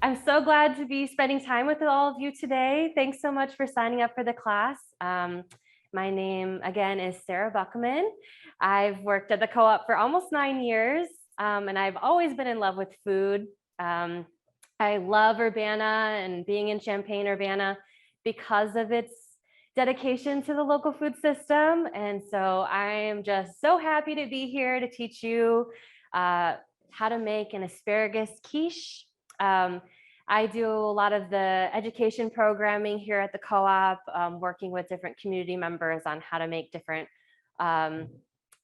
I'm so glad to be spending time with all of you today. Thanks so much for signing up for the class. My name again is Sarah Buckman. I've worked at the co-op for almost 9 years, and I've always been in love with food. I love Urbana and being in Champaign-Urbana because of its dedication to the local food system. And so I am just so happy to be here to teach you how to make an asparagus quiche. I do a lot of the education programming here at the co-op, working with different community members on how to make different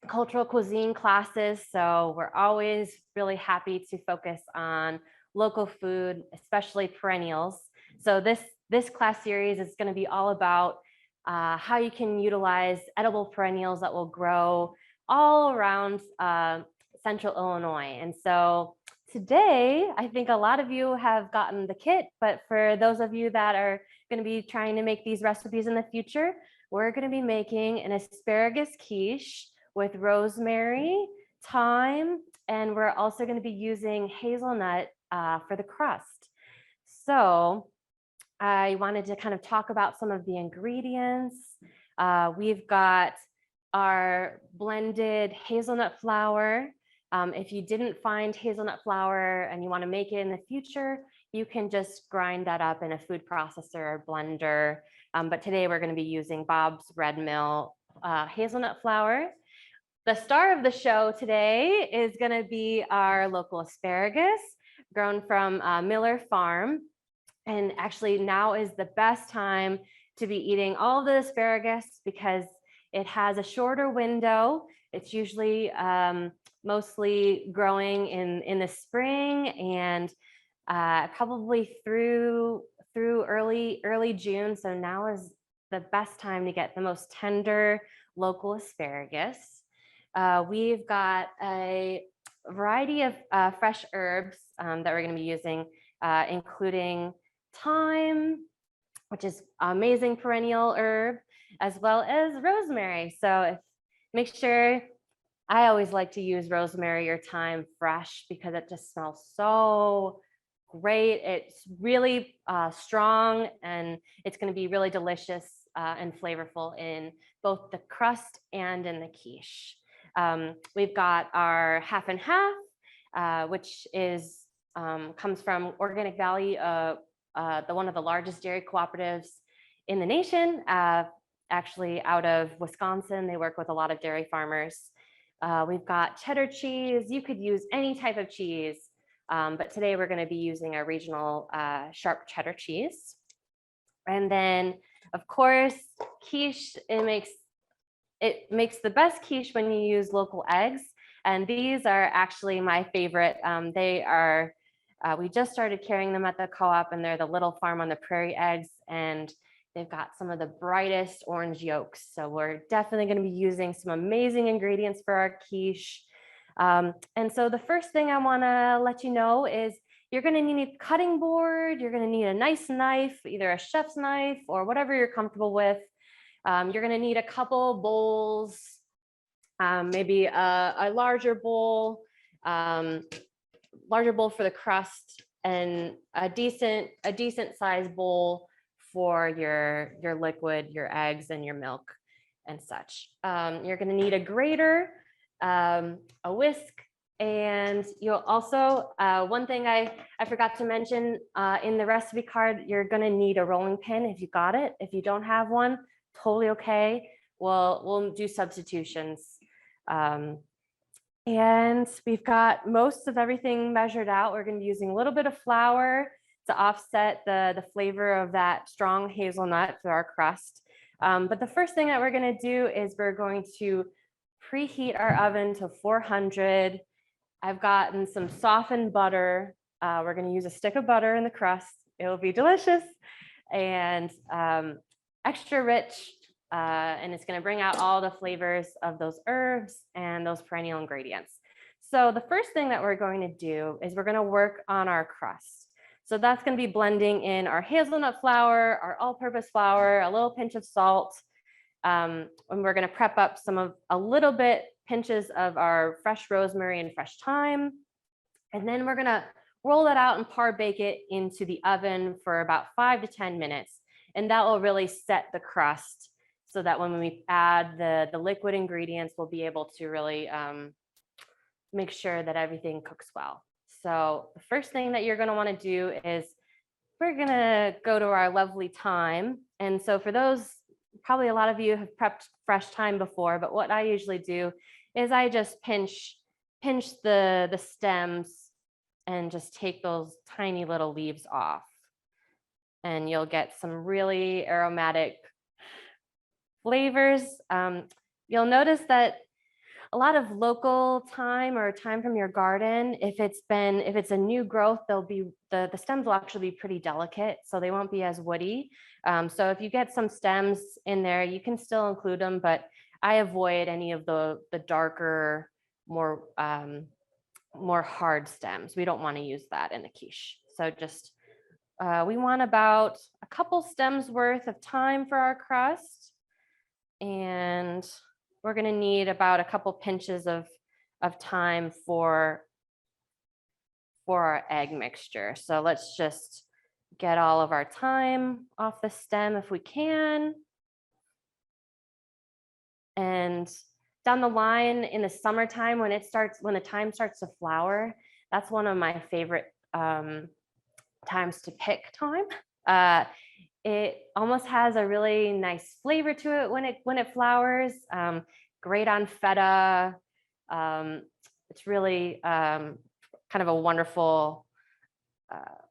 cultural cuisine classes. So we're always really happy to focus on local food, especially perennials. So this class series is going to be all about how you can utilize edible perennials that will grow all around central Illinois. And so today, I think a lot of you have gotten the kit, but for those of you that are going to be trying to make these recipes in the future, we're going to be making an asparagus quiche with rosemary, thyme, and we're also going to be using hazelnut for the crust. So I wanted to kind of talk about some of the ingredients. We've got our blended hazelnut flour. If you didn't find hazelnut flour and you want to make it in the future, you can just grind that up in a food processor or blender. But today we're going to be using Bob's Red Mill hazelnut flour. The star of the show today is going to be our local asparagus grown from Miller Farm. And actually now is the best time to be eating all of the asparagus because it has a shorter window. It's usually mostly growing in the spring and probably through early June. So now is the best time to get the most tender local asparagus. We've got a variety of fresh herbs that we're going to be using, including thyme, which is amazing perennial herb, as well as rosemary. So make sure, I always like to use rosemary or thyme fresh because it just smells so great. It's really strong and it's going to be really delicious and flavorful in both the crust and in the quiche. We've got our half and half, which is comes from Organic Valley, one of the largest dairy cooperatives in the nation, actually out of Wisconsin. They work with a lot of dairy farmers. We've got cheddar cheese. You could use any type of cheese, but today we're going to be using our regional sharp cheddar cheese. And then, of course, quiche, it makes the best quiche when you use local eggs. And these are actually my favorite. We just started carrying them at the co-op, and they're the Little Farm on the Prairie eggs, and they've got some of the brightest orange yolks. So we're definitely going to be using some amazing ingredients for our quiche. And so the first thing I want to let you know is you're going to need a cutting board. You're going to need a nice knife, either a chef's knife or whatever you're comfortable with. You're going to need a couple bowls, maybe a larger bowl for the crust, and a decent sized bowl for your liquid, your eggs and your milk and such. You're going to need a grater, a whisk, and you'll also, one thing I forgot to mention in the recipe card, you're going to need a rolling pin if you got it. If you don't have one, totally okay. We'll do substitutions. And we've got most of everything measured out. We're going to be using a little bit of flour to offset the flavor of that strong hazelnut for our crust. But the first thing that we're going to do is we're going to preheat our oven to 400. I've gotten some softened butter. We're going to use a stick of butter in the crust. It'll be delicious and extra rich. And it's going to bring out all the flavors of those herbs and those perennial ingredients. So the first thing that we're going to do is we're going to work on our crust. So that's going to be blending in our hazelnut flour, our all-purpose flour, a little pinch of salt. And we're going to prep up a little bit pinches of our fresh rosemary and fresh thyme. And then we're going to roll it out and par bake it into the oven for about 5 to 10 minutes. And that will really set the crust so that when we add the liquid ingredients, we'll be able to really make sure that everything cooks well. So the first thing that you're gonna wanna do is we're gonna go to our lovely thyme. And so for those, probably a lot of you have prepped fresh thyme before, but what I usually do is I just pinch the stems and just take those tiny little leaves off. And you'll get some really aromatic flavors. You'll notice that a lot of local thyme or thyme from your garden, if it's a new growth, they'll be the stems will actually be pretty delicate, so they won't be as woody. So if you get some stems in there, you can still include them, but I avoid any of the darker, more hard stems. We don't want to use that in a quiche. So just we want about a couple stems worth of thyme for our crust, and we're going to need about a couple pinches of thyme for our egg mixture. So let's just get all of our thyme off the stem if we can. And down the line in the summertime, when the thyme starts to flower, that's one of my favorite times to pick thyme. It almost has a really nice flavor to it when it flowers. Great on feta. It's really kind of a wonderful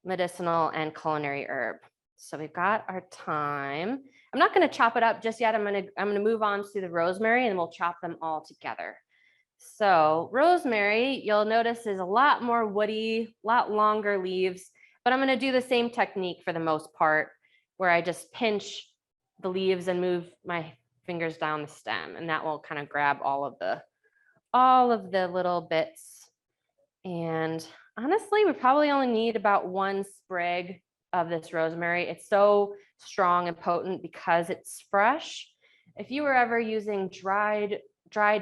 medicinal and culinary herb. So we've got our thyme. I'm not going to chop it up just yet. I'm going to move on to the rosemary, and we'll chop them all together. So rosemary, you'll notice, is a lot more woody, a lot longer leaves, but I'm going to do the same technique for the most part, where I just pinch the leaves and move my fingers down the stem, and that will kind of grab all of the little bits. And honestly, we probably only need about one sprig of this rosemary. It's so strong and potent because it's fresh. If you were ever using dried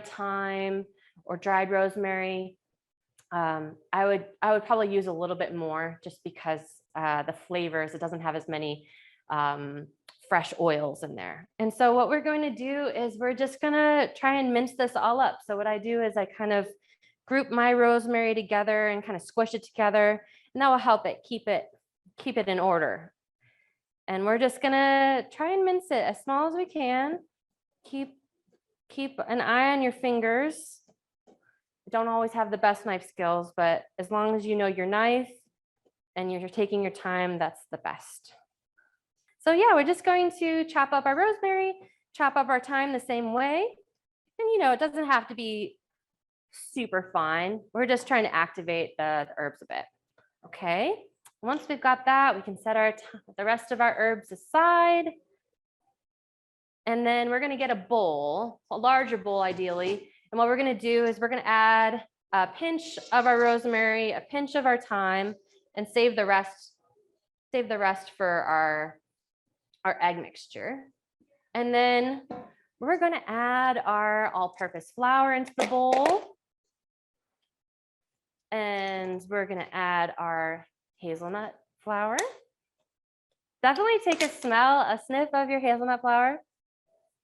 thyme or dried rosemary, I would probably use a little bit more, just because the flavors, it doesn't have as many fresh oils in there. And so what we're going to do is we're just going to try and mince this all up. So what I do is I kind of group my rosemary together and kind of squish it together, and that will help it keep it in order. And we're just going to try and mince it as small as we can. Keep an eye on your fingers. Don't always have the best knife skills, but as long as you know your knife and you're taking your time, that's the best. So yeah, we're just going to chop up our rosemary, chop up our thyme the same way. And it doesn't have to be super fine. We're just trying to activate the herbs a bit. Okay, once we've got that, we can set the rest of our herbs aside. And then we're gonna get a bowl, a larger bowl ideally. And what we're gonna do is we're gonna add a pinch of our rosemary, a pinch of our thyme, and save the rest for our egg mixture. And then we're going to add our all-purpose flour into the bowl. And we're going to add our hazelnut flour. Definitely take a sniff of your hazelnut flour.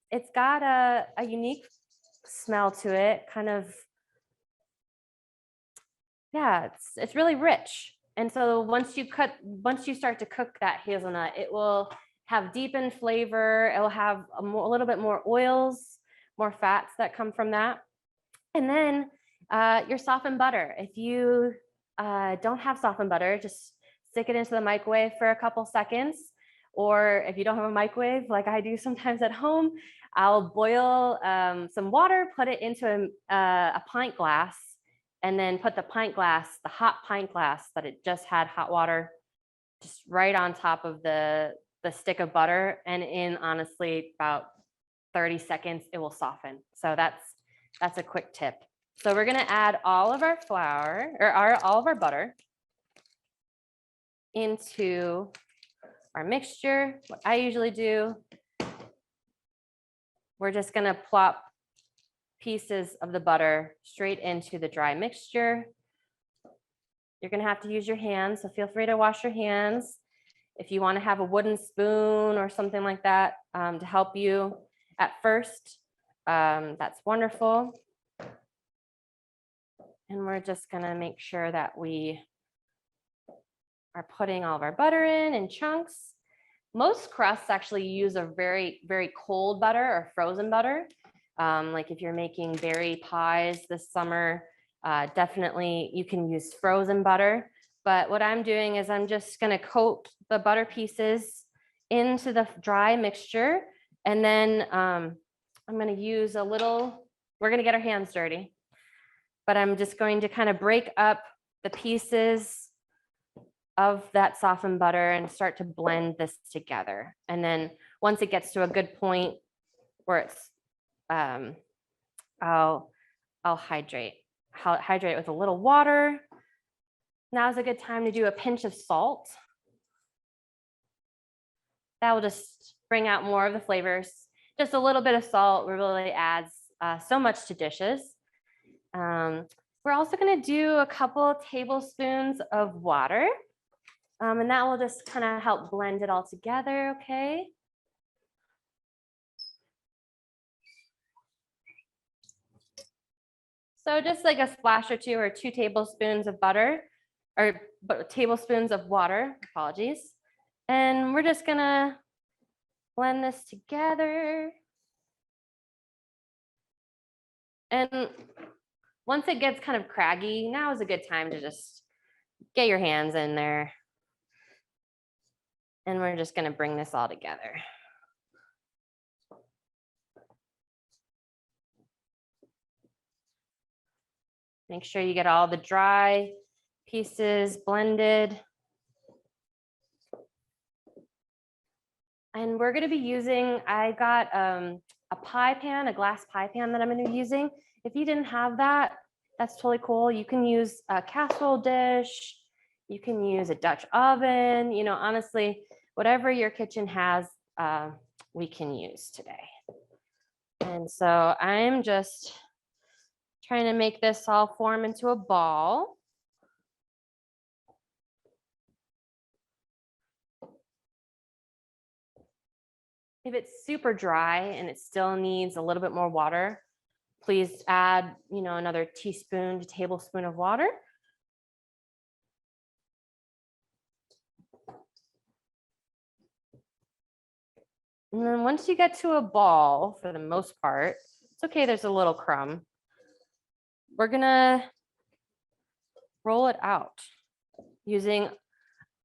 It's got a unique smell to it, kind of, yeah, it's really rich. And so once you start to cook that hazelnut, it will have deepened flavor. It will have a little bit more oils, more fats that come from that. And then your softened butter. If you don't have softened butter, just stick it into the microwave for a couple seconds. Or if you don't have a microwave, like I do sometimes at home, I'll boil some water, put it into a pint glass, and then put the hot pint glass that it just had hot water, just right on top of the stick of butter, and in honestly about 30 seconds it will soften. So that's a quick tip. So we're going to add all of our flour, or all of our butter, into our mixture. What I usually do, we're just going to plop pieces of the butter straight into the dry mixture. You're gonna have to use your hands, so feel free to wash your hands. If you wanna have a wooden spoon or something like that to help you at first, that's wonderful. And we're just gonna make sure that we are putting all of our butter in chunks. Most crusts actually use a very, very cold butter or frozen butter. Like if you're making berry pies this summer, definitely you can use frozen butter. But what I'm doing is I'm just gonna coat the butter pieces into the dry mixture. And then I'm gonna use a little, we're gonna get our hands dirty, but I'm just going to kind of break up the pieces of that softened butter and start to blend this together. And then once it gets to a good point where it's, I'll hydrate it with a little water. Now's a good time to do a pinch of salt. That will just bring out more of the flavors. Just a little bit of salt really adds so much to dishes. We're also gonna do a couple tablespoons of water. And that will just kind of help blend it all together, okay? So just like a splash or 2 tablespoons of butter, or tablespoons of water, apologies. And we're just gonna blend this together. And once it gets kind of craggy, now is a good time to just get your hands in there. And we're just gonna bring this all together. Make sure you get all the dry pieces blended. And we're gonna be using, I got a pie pan, a glass pie pan that I'm gonna be using. If you didn't have that, that's totally cool. You can use a casserole dish. You can use a Dutch oven. You know, honestly, whatever your kitchen has, we can use today. And so I'm just trying to make this all form into a ball. If it's super dry and it still needs a little bit more water, please add, you know, another teaspoon to tablespoon of water. And then once you get to a ball, for the most part, it's okay, there's a little crumb. We're gonna roll it out using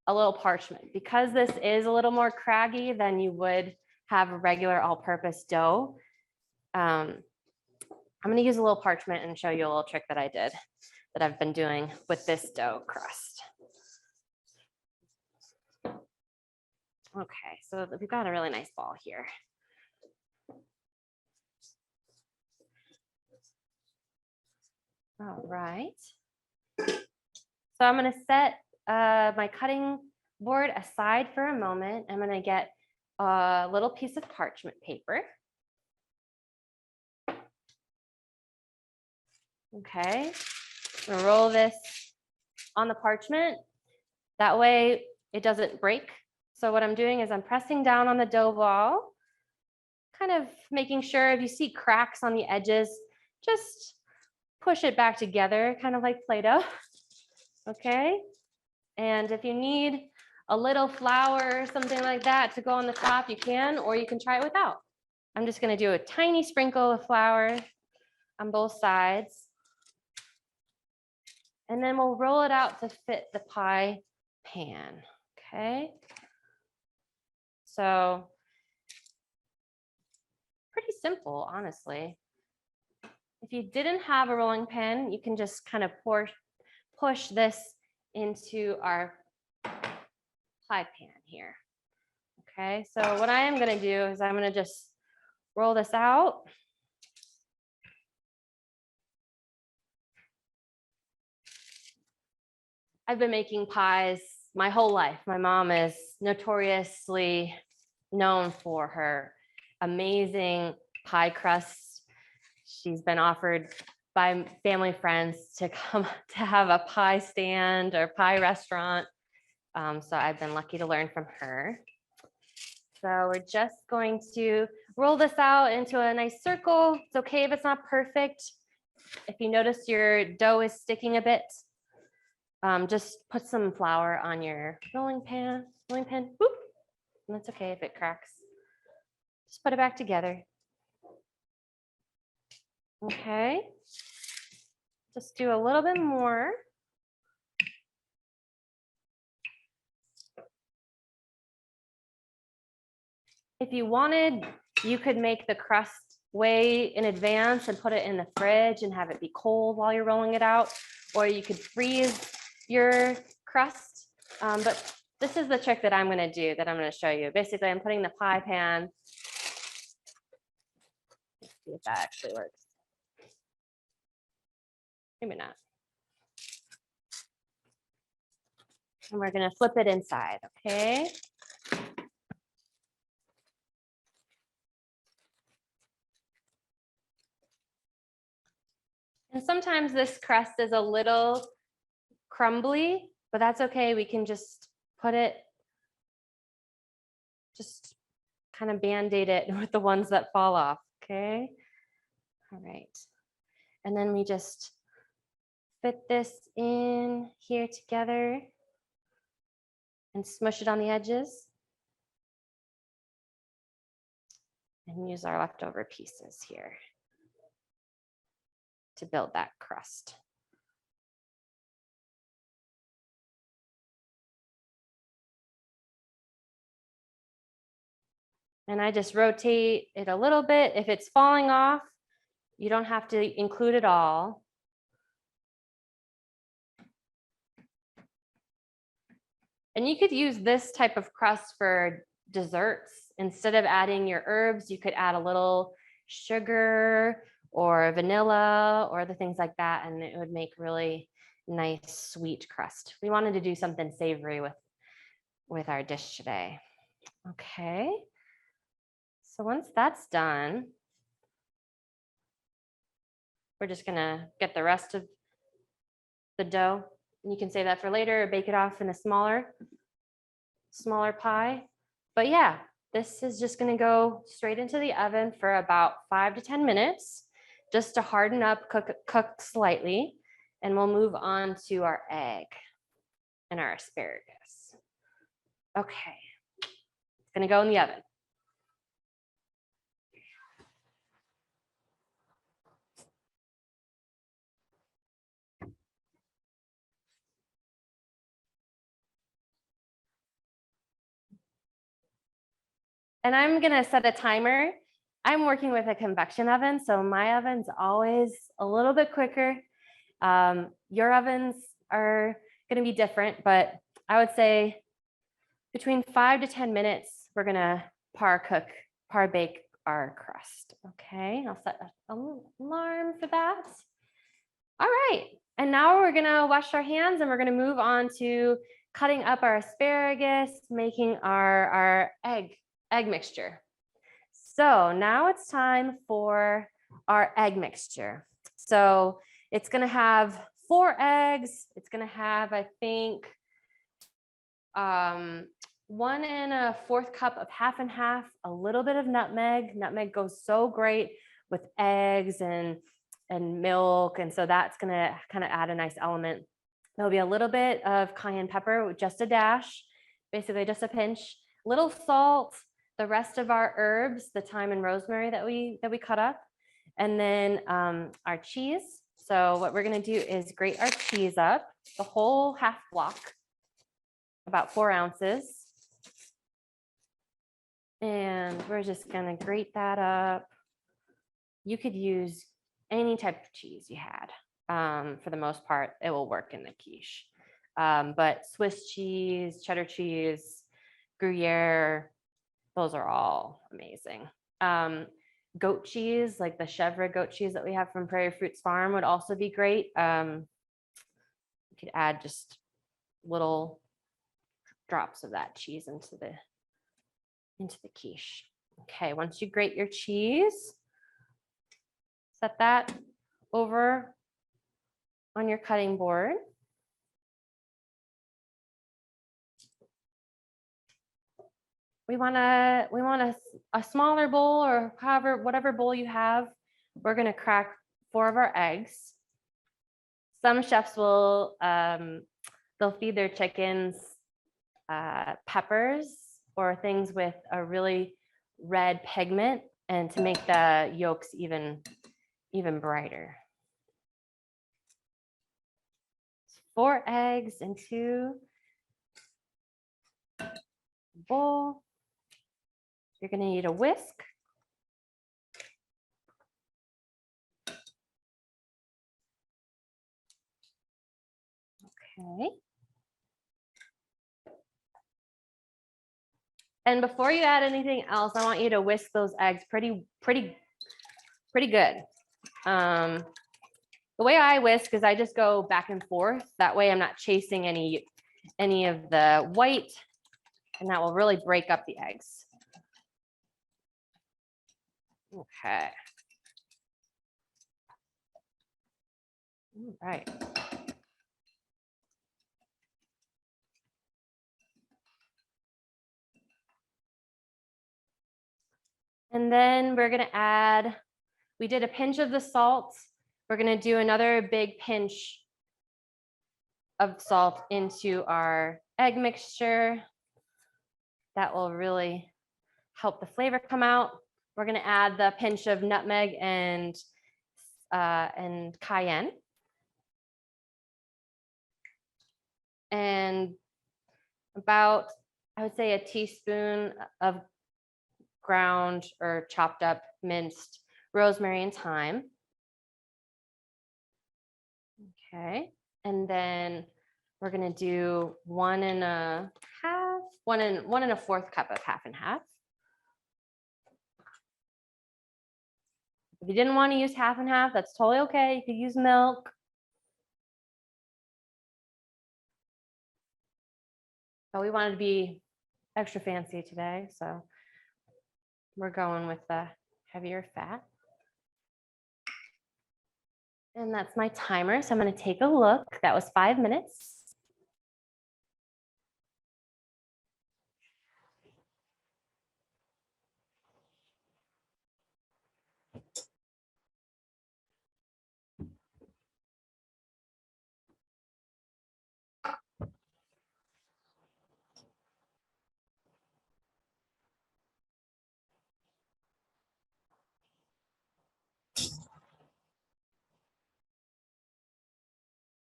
a little parchment. Because this is a little more craggy than you would have a regular all-purpose dough, I'm gonna use a little parchment and show you a little trick that I did, that I've been doing with this dough crust. Okay, so we've got a really nice ball here. All right. So I'm gonna set my cutting board aside for a moment. I'm gonna get a little piece of parchment paper. Okay, I'm gonna roll this on the parchment. That way it doesn't break. So what I'm doing is I'm pressing down on the dough ball, kind of making sure if you see cracks on the edges, just push it back together, kind of like Play-Doh. Okay, and if you need a little flour or something like that to go on the top, you can, or you can try it without. I'm just gonna do a tiny sprinkle of flour on both sides. And then we'll roll it out to fit the pie pan, okay? So pretty simple, honestly. If you didn't have a rolling pin, you can just kind of push this into our pie pan here. Okay, so what I am gonna do is I'm gonna just roll this out. I've been making pies my whole life. My mom is notoriously known for her amazing pie crust. She's been offered by family friends to come to have a pie stand or pie restaurant. So I've been lucky to learn from her. So we're just going to roll this out into a nice circle. It's okay if it's not perfect. If you notice your dough is sticking a bit, just put some flour on your rolling pin. Whoop. And that's okay if it cracks. Just put it back together. Okay. Just do a little bit more. If you wanted, you could make the crust way in advance and put it in the fridge and have it be cold while you're rolling it out, or you could freeze your crust. But this is the trick that I'm going to do, that I'm going to show you. Basically, I'm putting the pie pan. Let's see if that actually works. Maybe not. And we're going to flip it inside, okay? And sometimes this crust is a little crumbly, but that's okay. We can just put it, just kind of band-aid it with the ones that fall off, okay? All right. And then we just fit this in here together and smush it on the edges. And use our leftover pieces here to build that crust. And I just rotate it a little bit. If it's falling off, you don't have to include it all. And you could use this type of crust for desserts. Instead of adding your herbs, you could add a little sugar or vanilla or the things like that, and it would make really nice sweet crust. We wanted to do something savory with our dish today. Okay. So once that's done, we're just gonna get the rest of the dough. You can save that for later or bake it off in a smaller pie. But yeah, this is just gonna go straight into the oven for about 5 to 10 minutes, just to harden up, cook slightly, and we'll move on to our egg and our asparagus. Okay, it's gonna go in the oven. And I'm gonna set a timer. I'm working with a convection oven, so my oven's always a little bit quicker. Your ovens are gonna be different, but I would say between 5 to 10 minutes, we're gonna par bake our crust. Okay, I'll set an alarm for that. All right, and now we're gonna wash our hands and we're gonna move on to cutting up our asparagus, making our egg mixture. So now it's time for our egg mixture. So it's gonna have 4 eggs. It's gonna have, I think, 1 1/4 cup of half and half, a little bit of nutmeg. Nutmeg goes so great with eggs and milk, and so that's gonna kind of add a nice element. There'll be a little bit of cayenne pepper with just a dash, basically just a pinch, little salt, the rest of our herbs, the thyme and rosemary that we cut up, and then our cheese. So what we're gonna do is grate our cheese up, the whole half block, about 4 ounces. And we're just gonna grate that up. You could use any type of cheese you had. For the most part, it will work in the quiche. But Swiss cheese, cheddar cheese, Gruyere, those are all amazing. Goat cheese, like the chèvre goat cheese that we have from Prairie Fruits Farm, would also be great. You could add just little drops of that cheese into the quiche. Okay, once you grate your cheese, set that over on your cutting board. We want a smaller bowl, or whatever bowl you have. We're gonna crack 4 of our eggs. Some chefs will, they'll feed their chickens peppers or things with a really red pigment, and to make the yolks even brighter. 4 eggs into a bowl. You're gonna need a whisk. Okay. And before you add anything else, I want you to whisk those eggs pretty good. The way I whisk is I just go back and forth. That way I'm not chasing any of the white, and that will really break up the eggs. Okay. All right. And then we're gonna add, we did a pinch of the salt. We're gonna do another big pinch of salt into our egg mixture. That will really help the flavor come out. We're gonna add the pinch of nutmeg and cayenne. And about, I would say, a teaspoon of ground or chopped up minced rosemary and thyme. Okay, and then we're gonna do 1 1/4 cup of half and half. If you didn't want to use half and half, that's totally okay. You could use milk. But we wanted to be extra fancy today, so we're going with the heavier fat. And that's my timer, so I'm going to take a look. That was 5 minutes.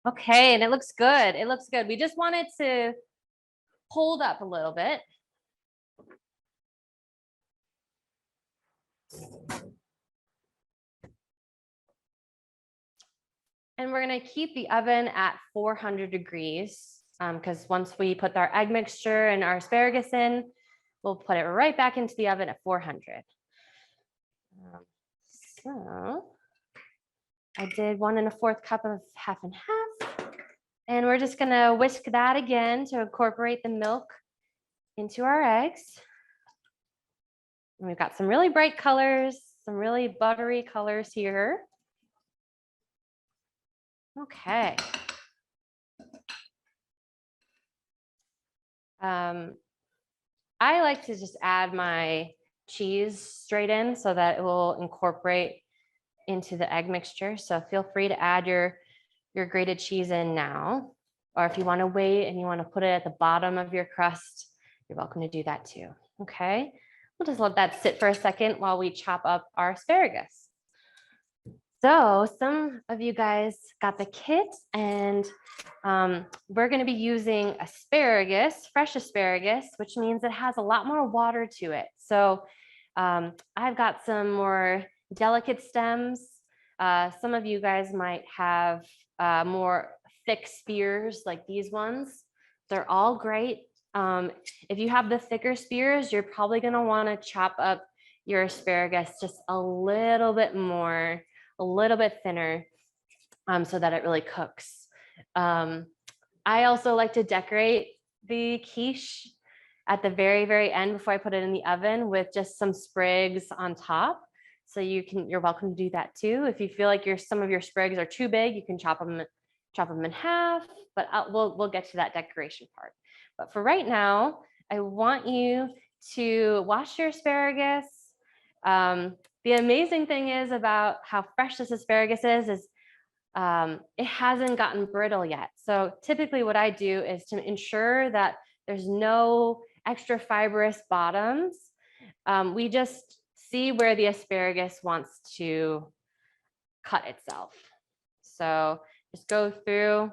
Okay, and it looks good. It looks good. We just want it to hold up a little bit. And we're gonna keep the oven at 400 degrees because once we put our egg mixture and our asparagus in, we'll put it right back into the oven at 400. So I did 1 1/4 cup of half and half. And we're just gonna whisk that again to incorporate the milk into our eggs. And we've got some really bright colors, some really buttery colors here. Okay. I like to just add my cheese straight in so that it will incorporate into the egg mixture. So feel free to add your grated cheese in now, or if you want to wait and you want to put it at the bottom of your crust, you're welcome to do that too. Okay, we'll just let that sit for a second while we chop up our asparagus. So some of you guys got the kit, and we're going to be using asparagus, fresh asparagus, which means it has a lot more water to it. So I've got some more delicate stems. Some of you guys might have more thick spears like these ones. They're all great. If you have the thicker spears, you're probably going to want to chop up your asparagus just a little bit more, a little bit thinner, so that it really cooks. I also like to decorate the quiche at the very, very end before I put it in the oven with just some sprigs on top. you're welcome to do that too. If you feel like some of your sprigs are too big, you can chop them in half, but we'll get to that decoration part. But for right now, I want you to wash your asparagus. The amazing thing is about how fresh this asparagus is it hasn't gotten brittle yet. So typically what I do is to ensure that there's no extra fibrous bottoms. We just see where the asparagus wants to cut itself. So just go through.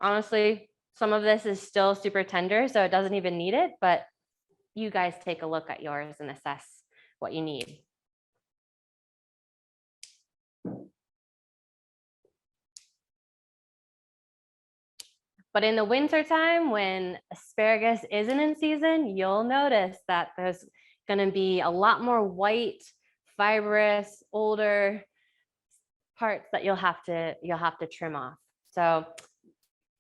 Honestly, some of this is still super tender, so it doesn't even need it, but you guys take a look at yours and assess what you need. But in the winter time, when asparagus isn't in season, you'll notice that there's going to be a lot more white, fibrous, older parts that you'll have to trim off. So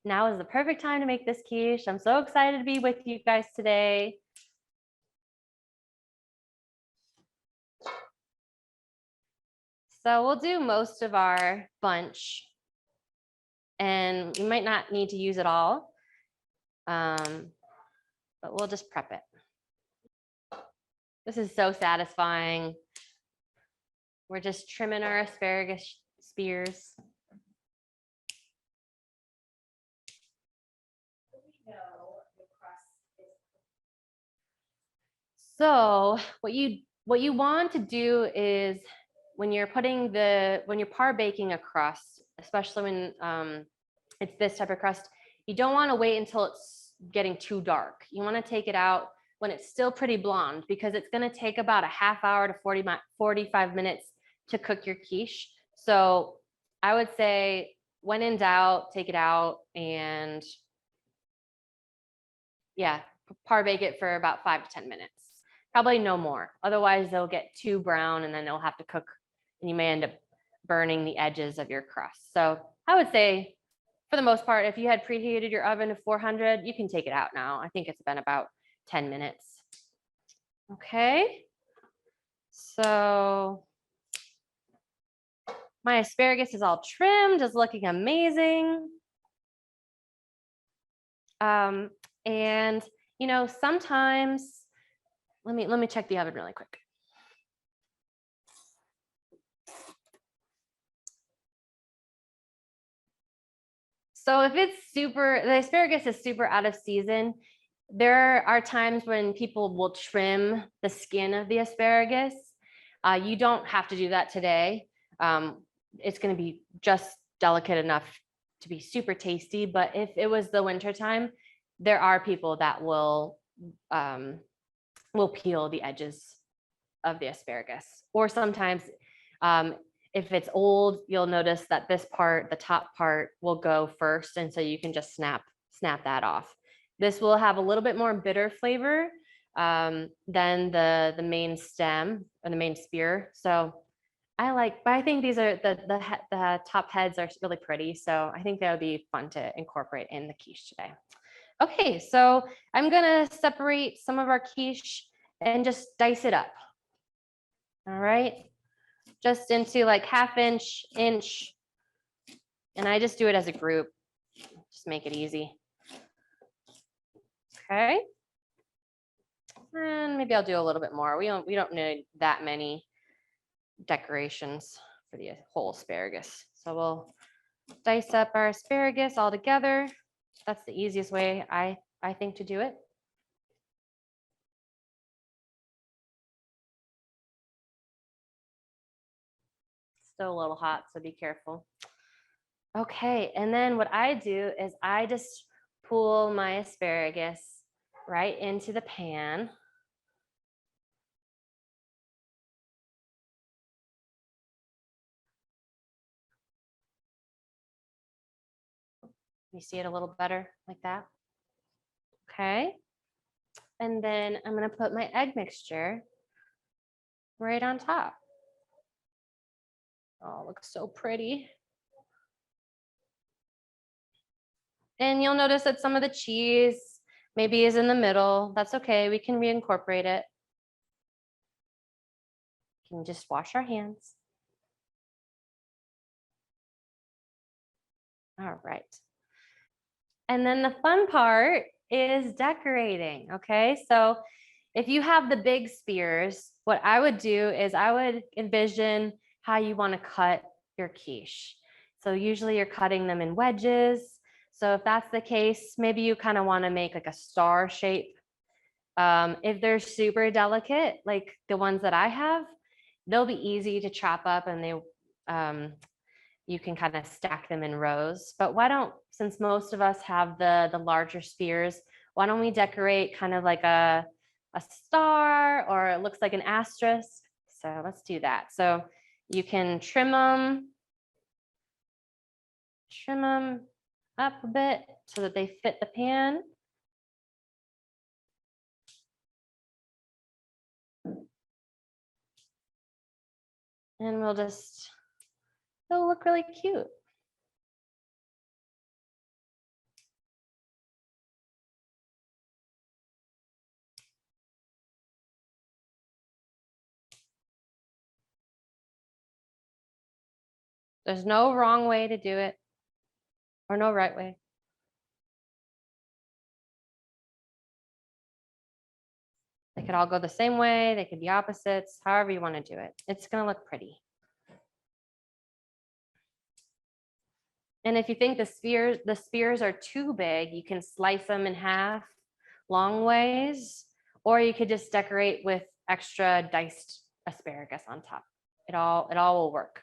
now is the perfect time to make this quiche. I'm so excited to be with you guys today. So we'll do most of our bunch, and you might not need to use it all, but we'll just prep it. This is so satisfying. We're just trimming our asparagus spears. So what you want to do is when you're par baking a crust, especially when it's this type of crust, you don't want to wait until it's getting too dark. You want to take it out when it's still pretty blonde, because it's going to take about a half hour to 45 minutes to cook your quiche. So I would say when in doubt, take it out and par bake it for about 5 to 10 minutes. Probably no more. Otherwise, they'll get too brown and then they'll have to cook and you may end up burning the edges of your crust. So I would say, for the most part, if you had preheated your oven to 400, you can take it out now. I think it's been about 10 minutes. Okay. So my asparagus is all trimmed, is looking amazing. And you know, sometimes, let me check the oven really quick. So if the asparagus is super out of season, there are times when people will trim the skin of the asparagus. You don't have to do that today. It's going to be just delicate enough to be super tasty. But if it was the winter time, there are people that will peel the edges of the asparagus. Or sometimes if it's old, you'll notice that this part, the top part, will go first. And so you can just snap that off. This will have a little bit more bitter flavor than the main stem or the main spear. So but I think these are the top heads are really pretty. So I think that would be fun to incorporate in the quiche today. Okay, so I'm gonna separate some of our quiche and just dice it up. All right, just into like half-inch, inch, and I just do it as a group. Just make it easy. Okay, and maybe I'll do a little bit more. We don't need that many decorations for the whole asparagus. So we'll dice up our asparagus all together. That's the easiest way I think to do it. Still a little hot, so be careful. Okay, and then what I do is I just pull my asparagus right into the pan. You see it a little better like that? Okay. And then I'm gonna put my egg mixture right on top. Oh, it looks so pretty. And you'll notice that some of the cheese maybe is in the middle. That's okay, we can reincorporate it. can just wash our hands. All right. And then the fun part is decorating, okay? So if you have the big spears, what I would do is I would envision how you want to cut your quiche. So usually you're cutting them in wedges. So if that's the case, maybe you kind of want to make like a star shape. If they're super delicate, like the ones that I have, they'll be easy to chop up and you can kind of stack them in rows. But why don't, since most of us have the larger spears, why don't we decorate kind of like a star, or it looks like an asterisk. So let's do that. So you can trim them up a bit so that they fit the pan. And they'll look really cute. There's no wrong way to do it or no right way. They could all go the same way. They could be opposites, however you want to do it. It's going to look pretty. And if you think the spears are too big, you can slice them in half long ways, or you could just decorate with extra diced asparagus on top. It all will work.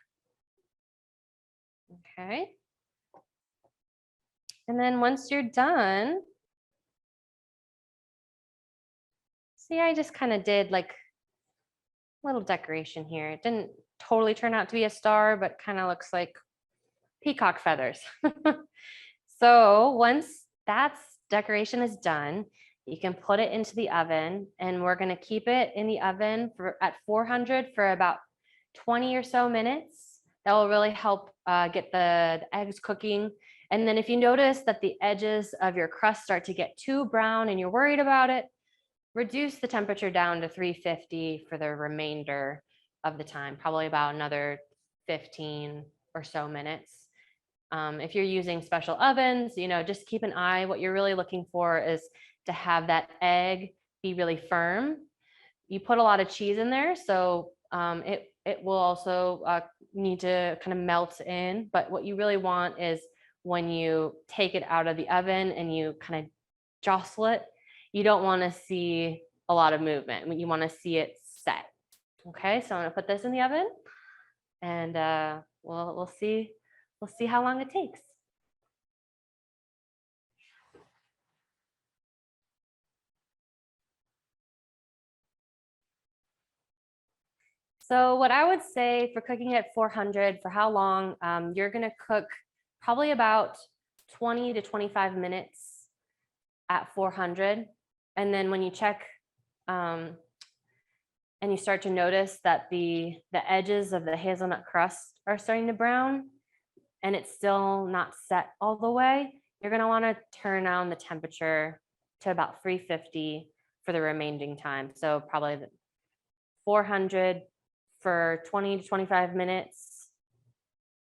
Okay. And then once you're done, see, I just kind of did like a little decoration here. It didn't totally turn out to be a star, but kind of looks like peacock feathers. So once that decoration is done, you can put it into the oven, and we're going to keep it in the oven at 400 for about 20 or so minutes. That will really help get the eggs cooking. And then if you notice that the edges of your crust start to get too brown and you're worried about it, reduce the temperature down to 350 for the remainder of the time, probably about another 15 or so minutes. If you're using special ovens, just keep an eye. What you're really looking for is to have that egg be really firm. You put a lot of cheese in there, so it will also need to kind of melt in. But what you really want is when you take it out of the oven and you kind of jostle it, you don't want to see a lot of movement. You want to see it set. Okay, so I'm going to put this in the oven, and we'll see how long it takes. So what I would say for cooking at 400, for how long, you're going to cook probably about 20 to 25 minutes at 400. And then when you check and you start to notice that the edges of the hazelnut crust are starting to brown and it's still not set all the way, you're going to want to turn down the temperature to about 350 for the remaining time. So probably 400 for 20 to 25 minutes,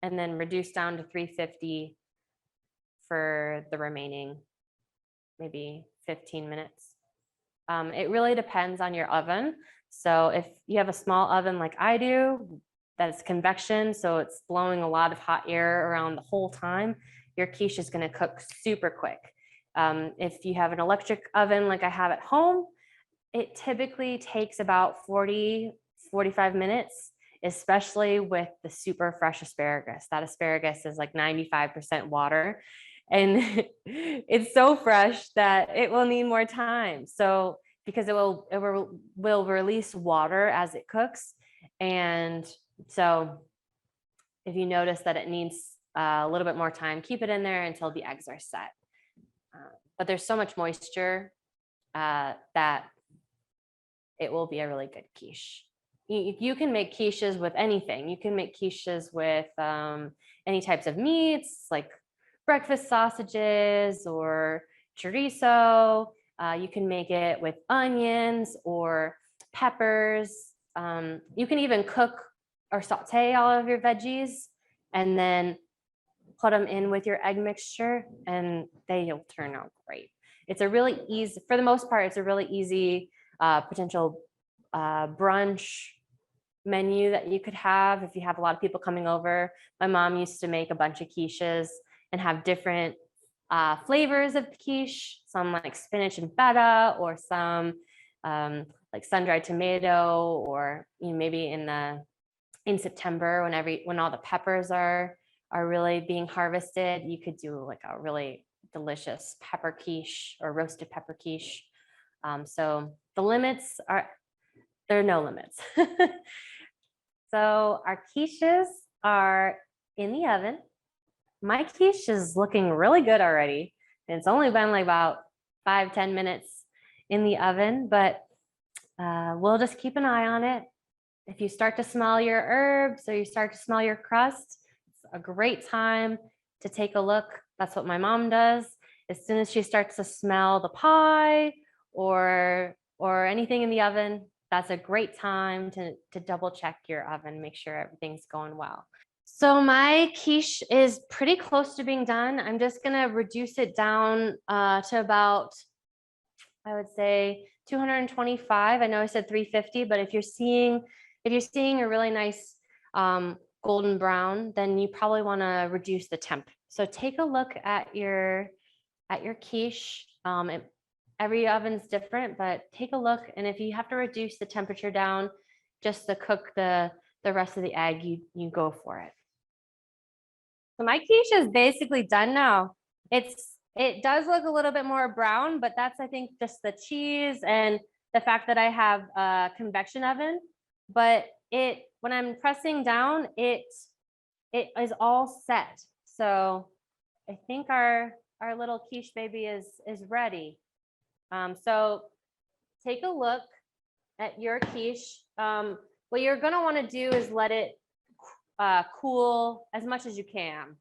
and then reduce down to 350 for the remaining maybe 15 minutes. It really depends on your oven. So if you have a small oven like I do, that's convection, so it's blowing a lot of hot air around the whole time, your quiche is going to cook super quick. If you have an electric oven like I have at home, it typically takes about 40-45 minutes, especially with the super fresh asparagus. That asparagus is like 95% water, and it's so fresh that it will need more time. So because it will release water as it cooks. And so if you notice that it needs a little bit more time, keep it in there until the eggs are set. But there's so much moisture that it will be a really good quiche. You can make quiches with anything. You can make quiches with any types of meats, like breakfast sausages or chorizo. You can make it with onions or peppers. You can even cook or saute all of your veggies and then put them in with your egg mixture and they'll turn out great. It's a really easy, for the most part, it's a really easy potential brunch menu that you could have if you have a lot of people coming over. My mom used to make a bunch of quiches and have different flavors of quiche, some like spinach and feta, or some like sun-dried tomato, or maybe in September when all the peppers are really being harvested, you could do like a really delicious pepper quiche or roasted pepper quiche. So the limits there are no limits. So our quiches are in the oven. My quiche is looking really good already. And it's only been like about 5-10 minutes in the oven, but we'll just keep an eye on it. If you start to smell your herbs or you start to smell your crust, it's a great time to take a look. That's what my mom does. As soon as she starts to smell the pie or anything in the oven, that's a great time to double check your oven, make sure everything's going well. So my quiche is pretty close to being done. I'm just gonna reduce it down to about, I would say 225. I know I said 350, but if you're seeing a really nice golden brown, then you probably want to reduce the temp. So take a look at your quiche. Every oven's different, but take a look. And if you have to reduce the temperature down just to cook the rest of the egg, you go for it. So my quiche is basically done now. It does look a little bit more brown, but that's, I think, just the cheese and the fact that I have a convection oven. But when I'm pressing down, it is all set. So I think our little quiche baby is ready. So take a look at your quiche. What you're gonna wanna do is let it cool as much as you can.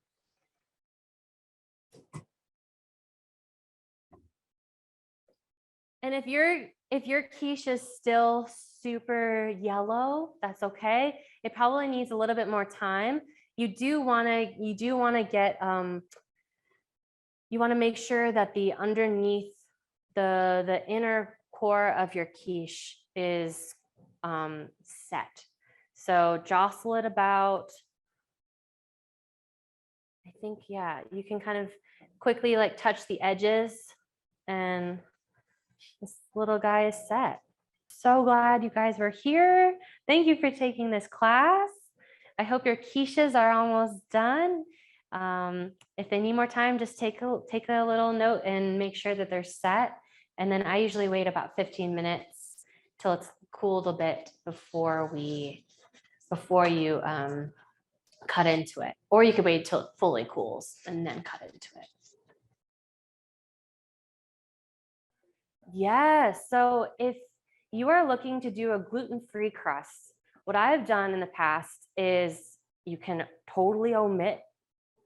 And if your quiche is still super yellow, that's okay. It probably needs a little bit more time. You do want to get you want to make sure that the underneath the inner core of your quiche is set. So jostle it about. I think, yeah, you can kind of quickly like touch the edges and this little guy is set. So glad you guys were here. Thank you for taking this class. I hope your quiches are almost done. If they need more time, just take a little note and make sure that they're set. And then I usually wait about 15 minutes till it's cooled a bit before you cut into it. Or you could wait till it fully cools and then cut into it. Yes. So if you are looking to do a gluten-free crust, what I've done in the past is you can totally omit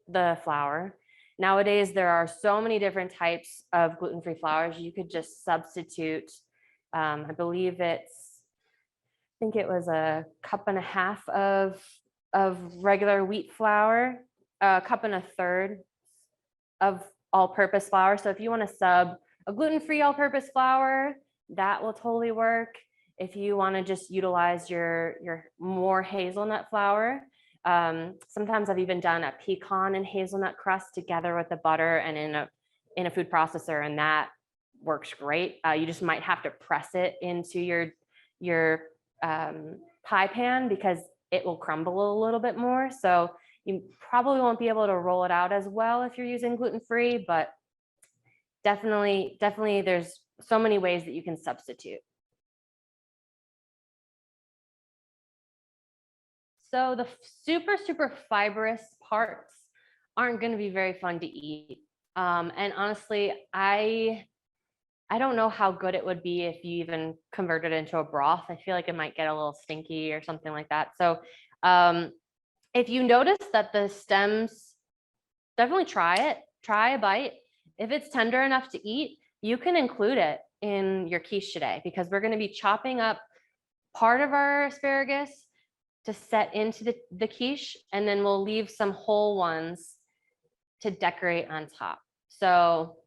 the flour. Nowadays, there are so many different types of gluten-free flours. You could just substitute, I think it was a cup and a half of regular wheat flour, a cup and a third of all-purpose flour. So if you want to sub a gluten-free all-purpose flour, that will totally work. If you want to just utilize your more hazelnut flour, sometimes I've even done a pecan and hazelnut crust together with the butter and in a food processor, and that works great. You just might have to press it into your pie pan because it will crumble a little bit more. So you probably won't be able to roll it out as well if you're using gluten-free, but definitely there's so many ways that you can substitute. So the super fibrous parts aren't going to be very fun to eat. And honestly, I don't know how good it would be if you even converted it into a broth. I feel like it might get a little stinky or something like that. So if you notice that the stems, definitely try a bite. If it's tender enough to eat, you can include it in your quiche today because we're going to be chopping up part of our asparagus to set into the quiche, and then we'll leave some whole ones to decorate on top. So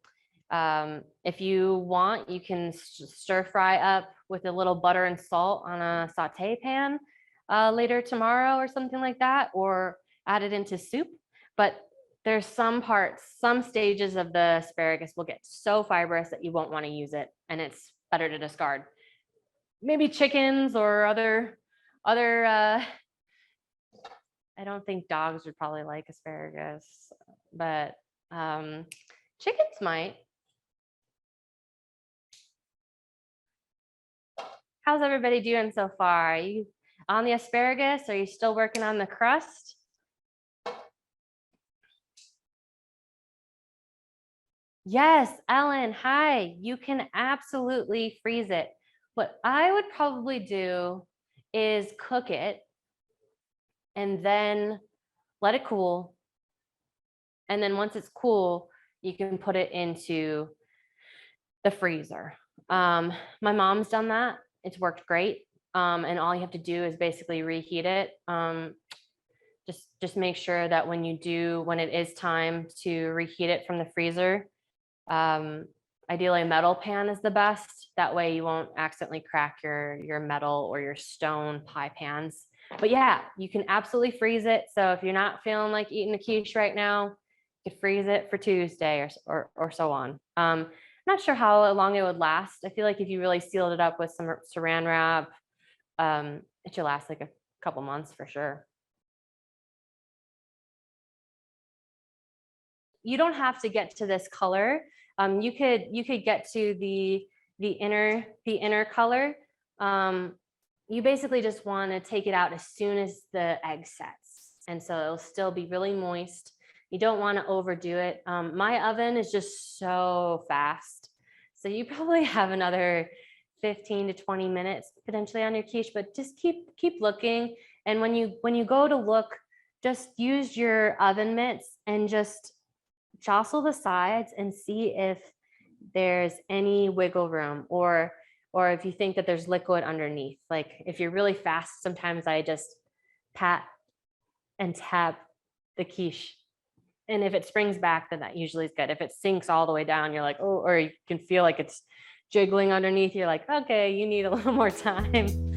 if you want, you can stir fry up with a little butter and salt on a saute pan later tomorrow or something like that, or add it into soup. But there's some parts, some stages of the asparagus will get so fibrous that you won't want to use it, and it's better to discard. Maybe chickens or other I don't think dogs would probably like asparagus, but chickens might. How's everybody doing so far? Are you on the asparagus? Are you still working on the crust? Yes, Ellen, hi. You can absolutely freeze it. What I would probably do is cook it and then let it cool. And then once it's cool, you can put it into the freezer. My mom's done that. It's worked great. And all you have to do is basically reheat it. Just make sure that when it is time to reheat it from the freezer, ideally a metal pan is the best. That way you won't accidentally crack your metal or your stone pie pans. But yeah, you can absolutely freeze it. So if you're not feeling like eating a quiche right now, you can freeze it for Tuesday or so on. Not sure how long it would last. I feel like if you really sealed it up with some saran wrap, it should last like a couple months for sure. You don't have to get to this color. You could get to the inner color. You basically just want to take it out as soon as the egg sets, and so it'll still be really moist. You don't want to overdo it. My oven is just so fast, so you probably have another 15 to 20 minutes potentially on your quiche, but just keep looking. And when you go to look, just use your oven mitts and just jostle the sides and see if there's any wiggle room, or if you think that there's liquid underneath. Like if you're really fast, sometimes I just pat and tap the quiche, and if it springs back, then that usually is good. If it sinks all the way down, you're like, oh, or you can feel like it's jiggling underneath, you're like, okay, you need a little more time.